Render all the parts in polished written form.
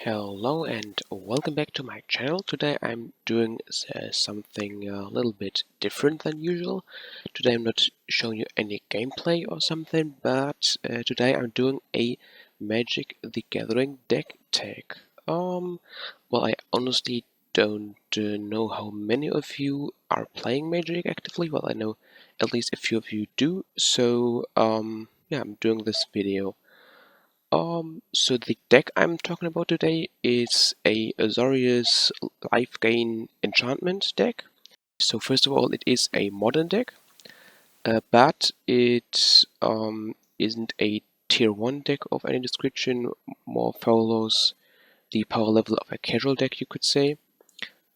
Hello and welcome back to my channel. Today I'm doing something a little bit different than usual. Today I'm not showing you any gameplay or something, but today I'm doing a Magic the Gathering deck tag. Well, I honestly don't know how many of you are playing Magic actively. Well, I know at least a few of you do, so yeah, I'm doing this video. So the deck I'm talking about today is a Azorius Lifegain enchantment deck. So first of all, it is a modern deck, but it isn't a tier 1 deck of any description, more follows the power level of a casual deck, you could say.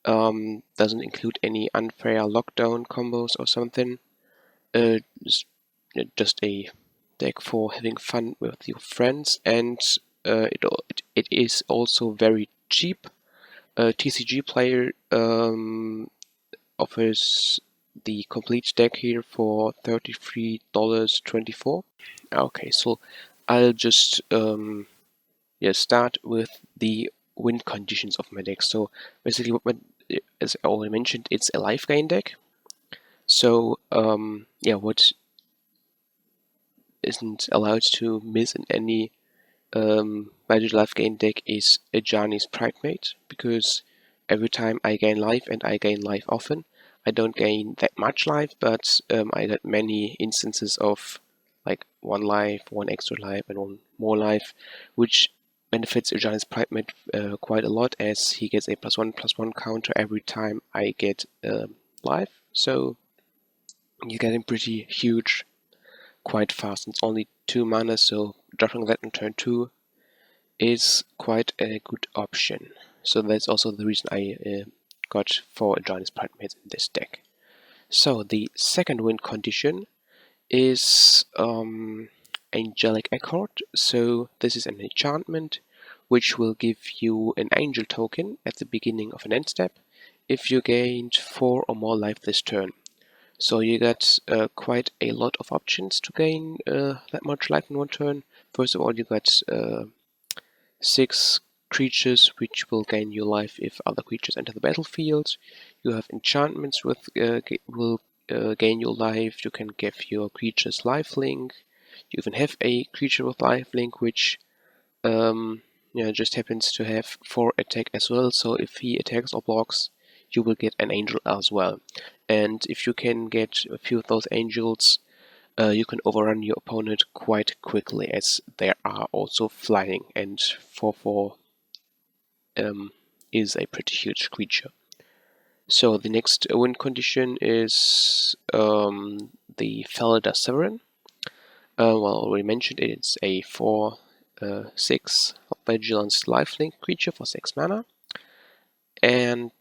Doesn't include any unfair lockdown combos or something. Just a deck for having fun with your friends, and it is also very cheap. TCG Player offers the complete deck here for $33.24. Okay, so I'll just start with the win conditions of my deck. So basically, as I already mentioned, it's a life gain deck. So what isn't allowed to miss in any Magic Lifegain deck is Ajani's Pridemate, because every time I gain life, and I gain life often, I don't gain that much life, but I get many instances of like 1 life, 1 extra life, and 1 more life, which benefits Ajani's Pridemate quite a lot, as he gets a +1/+1 counter every time I get life. So you're getting pretty huge quite fast. It's only 2 mana, so dropping that in turn 2 is quite a good option. So that's also the reason I got 4 Ajani's Pridemates in this deck. So the second win condition is Angelic Accord. So this is an enchantment which will give you an angel token at the beginning of an end step if you gained 4 or more life this turn. So you got quite a lot of options to gain that much life in one turn. First of all, you got 6 creatures which will gain you life if other creatures enter the battlefield. You have enchantments with will gain you life. You can give your creatures lifelink. You even have a creature with lifelink which just happens to have 4 attack as well. So if he attacks or blocks, you will get an angel as well. And if you can get a few of those angels, you can overrun your opponent quite quickly, as they are also flying, and 4/4 is a pretty huge creature. So the next win condition is the Felidar Sovereign. Well, I already mentioned it, it's a 4/6 Vigilance lifelink creature for 6 mana. And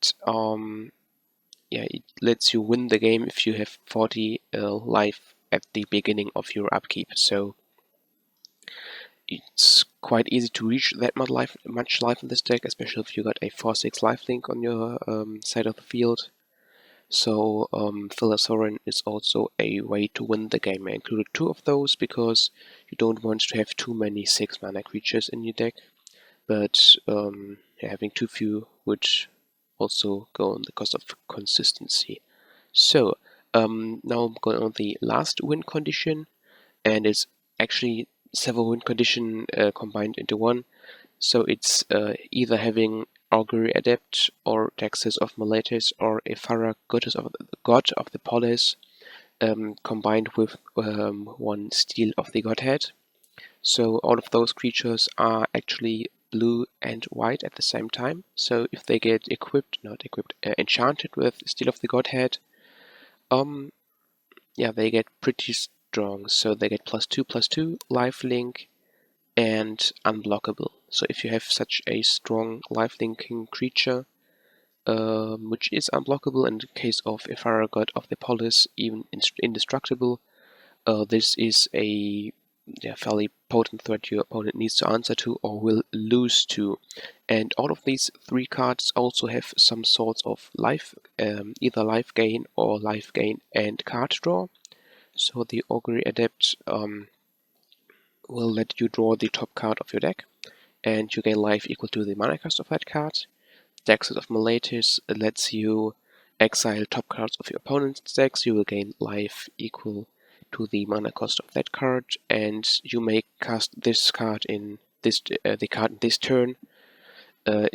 it lets you win the game if you have 40 life at the beginning of your upkeep. So it's quite easy to reach that much life in this deck, especially if you got a 4/6 lifelink on your side of the field. So Felidar Sovereign is also a way to win the game. I included 2 of those because you don't want to have too many 6 mana creatures in your deck, but having too few would also go on the cost of consistency. So now I'm going on the last win condition, and it's actually several win condition combined into one. So it's either having Augury Adept or Texas of Meletis or Ephara, God of the Polis, combined with 1 Steel of the Godhead. So all of those creatures are actually blue and white at the same time. So if they get enchanted with Steel of the Godhead, they get pretty strong. So they get +2/+2 lifelink and unblockable. So if you have such a strong lifelinking creature, which is unblockable, in the case of Ephara, God of the Polis, even indestructible, this is a fairly potent threat your opponent needs to answer to or will lose to. And all of these 3 cards also have some sorts of life, either life gain or life gain and card draw. So the Augury Adept will let you draw the top card of your deck. and you gain life equal to the mana cost of that card. Decklist of Meletis lets you exile top cards of your opponent's decks. You will gain life equal to the mana cost of that card, and you may cast this card in this the card in this turn, but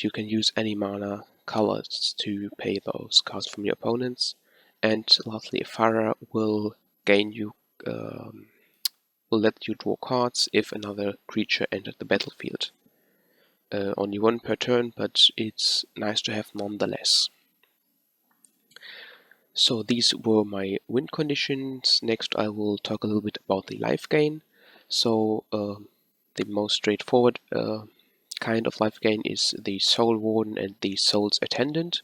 you can use any mana colors to pay those cards from your opponents. And lastly, Farah will gain you will let you draw cards if another creature entered the battlefield. Only one per turn, but it's nice to have nonetheless. So these were my win conditions. Next I will talk a little bit about the life gain. So the most straightforward kind of life gain is the Soul Warden and the Soul's Attendant.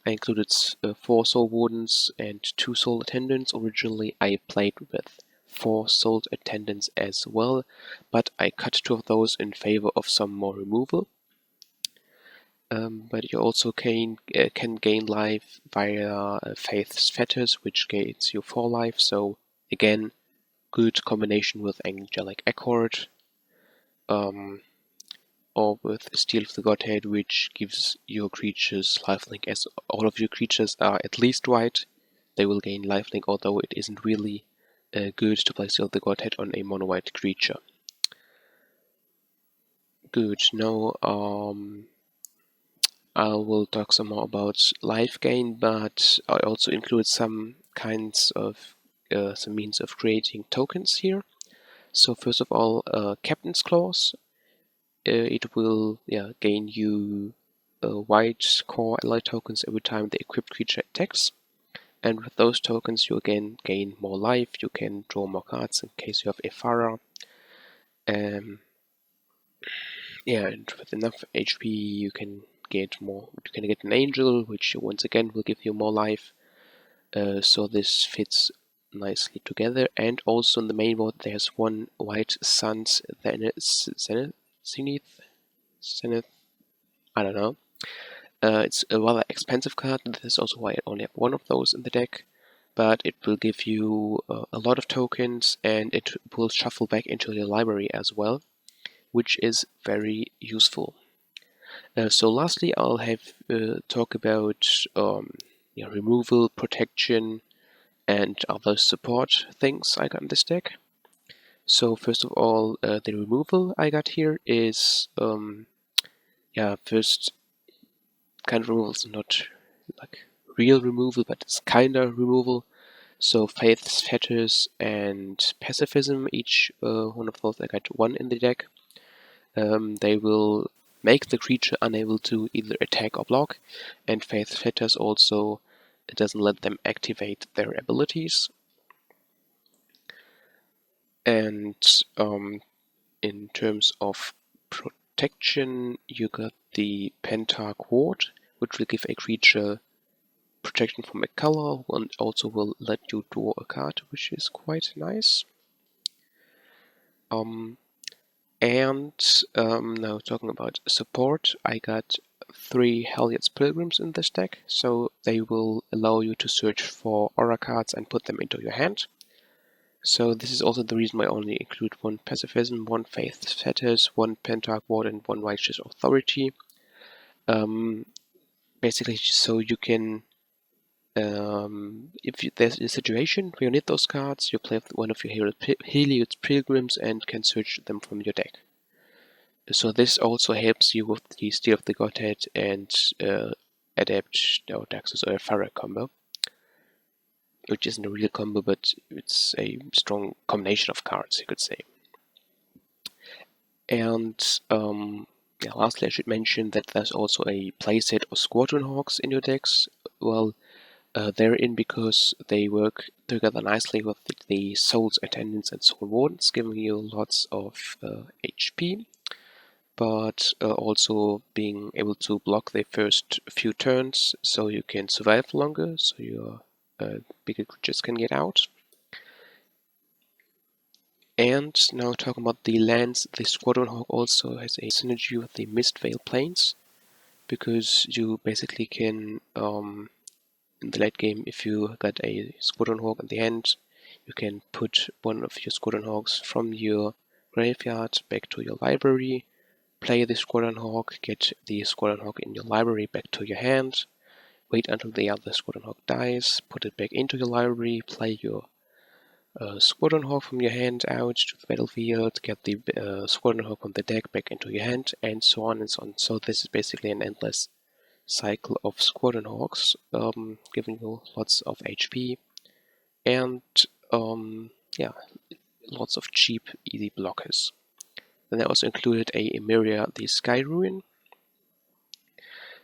I included 4 Soul Wardens and 2 Soul Attendants. Originally I played with 4 Soul Attendants as well, but I cut 2 of those in favor of some more removal. But you also can gain life via Faith's Fetters, which gains you 4 life, so again, good combination with Angelic Accord, or with Steel of the Godhead, which gives your creatures lifelink. As all of your creatures are at least white, they will gain lifelink, although it isn't really good to play Steel of the Godhead on a mono-white creature. Good, now I will talk some more about life gain, but I also include some kinds of some means of creating tokens here. So first of all, Captain's Clause. It will gain you white core ally tokens every time the equipped creature attacks. And with those tokens you again gain more life, you can draw more cards in case you have Ephara. And with enough HP you can get more. You can get an angel, which once again will give you more life. So this fits nicely together. And also in the main board there's one white Sun's Zenith, I don't know. It's a rather expensive card. This is also why I only have one of those in the deck. But it will give you a lot of tokens, and it will shuffle back into your library as well, which is very useful. So lastly, I'll have talk about removal, protection, and other support things I got in this deck. So first of all, the removal I got here is first kind of removal is not like real removal, but it's kinda removal. So Faith's Fetters and Pacifism, each one of those I got 1 in the deck. They will make the creature unable to either attack or block, and Faith's Fetters also it doesn't let them activate their abilities. And in terms of protection, you got the Pentarch Ward, which will give a creature protection from a color, and also will let you draw a card, which is quite nice. Now talking about support, I got 3 Helliot's Pilgrims in this deck, so they will allow you to search for aura cards and put them into your hand. So this is also the reason why I only include 1 Pacifism, 1 Faith's Fetters, 1 Pentarch Ward, and 1 Righteous Authority. Basically, so you can, if there's a situation where you need those cards, you play with one of your Helliot's Pilgrims and can search them from your deck. So this also helps you with the Steel of the Godhead and Adept or Daxus or Farah combo, which isn't a real combo, but it's a strong combination of cards, you could say. And lastly, I should mention that there's also a playset of Squadron Hawks in your decks. Well, they're in because they work together nicely with the Soul's Attendants and Soul Wardens, giving you lots of HP, but also being able to block the first few turns so you can survive longer, so your bigger creatures can get out. And now talking about the lands, the Squadron Hawk also has a synergy with the Mistveil Plains, because you basically can, in the late game, if you got a Squadron Hawk in the hand, you can put one of your Squadron Hawks from your graveyard back to your library, play the Squadron Hawk, get the Squadron Hawk in your library back to your hand, wait until the other Squadron Hawk dies, put it back into your library, play your Squadron Hawk from your hand out to the battlefield, get the Squadron Hawk on the deck back into your hand, and so on and so on. So this is basically an endless cycle of Squadron Hawks, giving you lots of HP, and yeah, lots of cheap, easy blockers. Then I also included a Emeria, the Sky Ruin.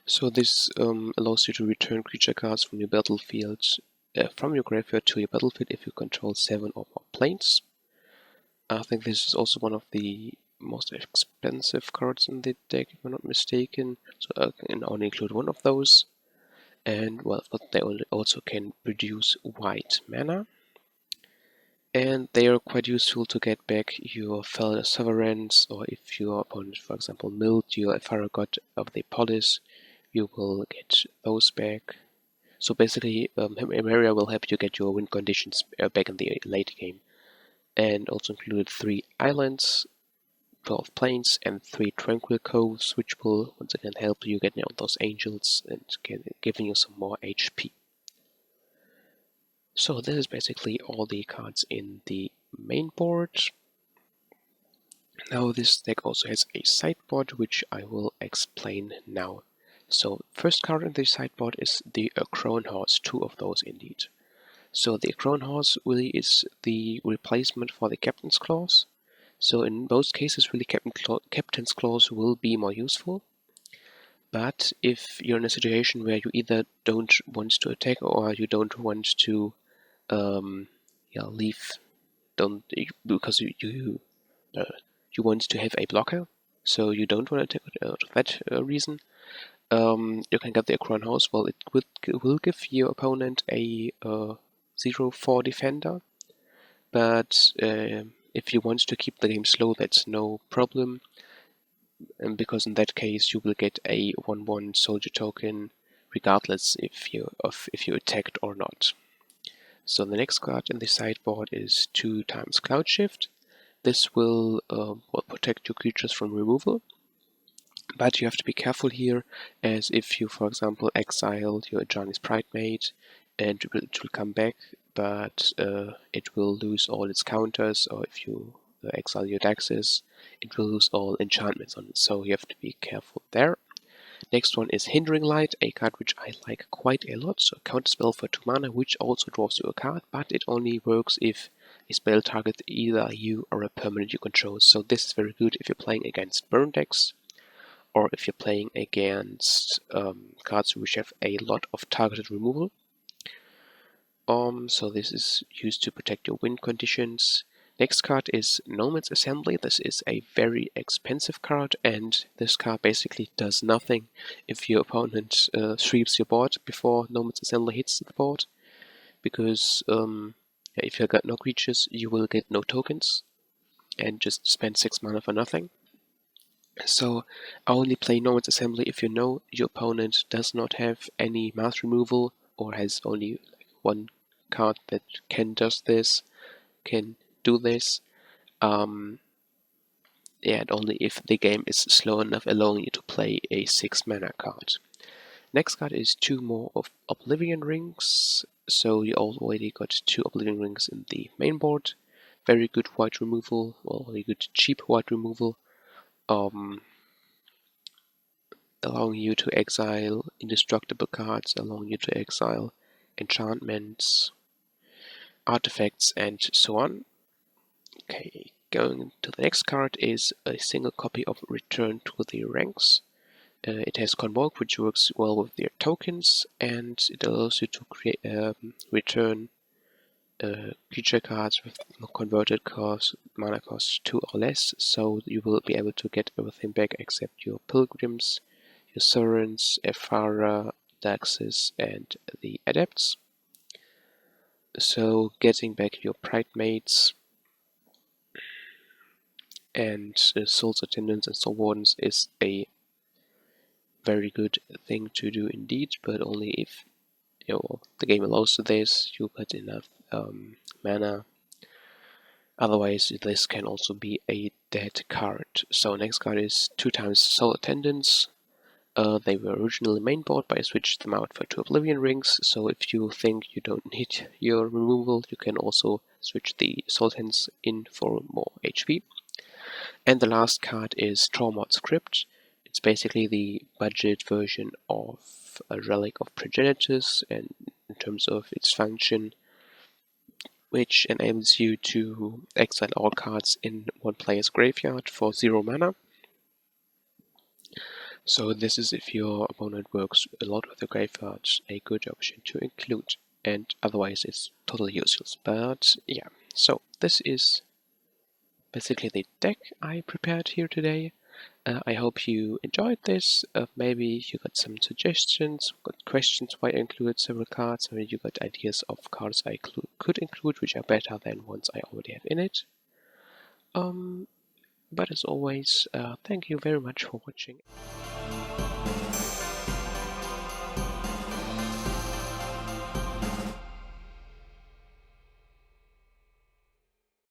So this allows you to return creature cards from your battlefield, from your graveyard to your battlefield if you control 7 or more planes. I think this is also one of the most expensive cards in the deck, if I'm not mistaken. So I can only include one of those. And well, but they also can produce white mana. And they are quite useful to get back your Felder Sovereigns, or if your opponent, for example, milled your Farragut of the Polis, you will get those back. So basically, Emeria will help you get your win conditions back in the late game. And also included 3 islands, 12 plains, and 3 tranquil coves, which will once again help you getting out those angels and giving you some more HP. So this is basically all the cards in the main board. Now this deck also has a sideboard, which I will explain now. So first card in the sideboard is the Crone Horse, 2 of those indeed. So the Crone Horse really is the replacement for the Captain's Clause. So in most cases, really Captain's Clause will be more useful. But if you're in a situation where you either don't want to attack or you don't want to leave, because you want to have a blocker, so you don't want to attack out of that reason, you can get the Crone Horse. Well, it will give your opponent a 0-4 defender, but if you want to keep the game slow, that's no problem, and because in that case you will get a 1/1 soldier token regardless if you attacked or not. So the next card in the sideboard is 2x Cloud Shift. This will protect your creatures from removal, but you have to be careful here, as if you, for example, exile your Ajani's Pridemate, and it will come back, but it will lose all its counters, or if you exile your Daxes, it will lose all enchantments on it, so you have to be careful there. Next one is Hindering Light, a card which I like quite a lot. So a counter spell for 2 mana, which also draws you a card, but it only works if a spell targets either you or a permanent you control. So this is very good if you're playing against burn decks, or if you're playing against cards which have a lot of targeted removal. So this is used to protect your win conditions. Next card is Nomad's Assembly. This is a very expensive card, and this card basically does nothing if your opponent sweeps your board before Nomad's Assembly hits the board, because if you got no creatures, you will get no tokens, and just spend 6 mana for nothing. So I only play Nomad's Assembly if you know your opponent does not have any mass removal, or has only one card that can do this, and only if the game is slow enough allowing you to play a 6 mana card. Next card is 2 more of Oblivion Rings. So you already got 2 Oblivion Rings in the main board. Very good white removal, well, very good cheap white removal, allowing you to exile indestructible cards, allowing you to exile enchantments, artifacts, and so on. Okay, going to the next card is a single copy of Return to the Ranks. It has Convoke, which works well with their tokens, and it allows you to create return creature cards with converted mana cost 2 or less, so you will be able to get everything back except your Pilgrims, your Sovereigns, Ephara, Daxes, and the Adepts. So getting back your Pridemates and Soul's Attendants and Soul Wardens is a very good thing to do indeed, but only if the game allows this, you get enough mana. Otherwise, this can also be a dead card. So next card is 2x Soul Attendants. They were originally mainboard, but I switched them out for 2 Oblivion Rings, so if you think you don't need your removal, you can also switch the Soul Attendants in for more HP. And the last card is Traumod Script. It's basically the budget version of a Relic of Progenitors, and in terms of its function, which enables you to exile all cards in one player's graveyard for 0 mana. So this is, if your opponent works a lot with the graveyard, a good option to include, and otherwise it's totally useless. But yeah, so this is basically the deck I prepared here today. I hope you enjoyed this. Maybe you got some suggestions, got questions why I included several cards, or you got ideas of cards I could include which are better than ones I already have in it. But as always, thank you very much for watching.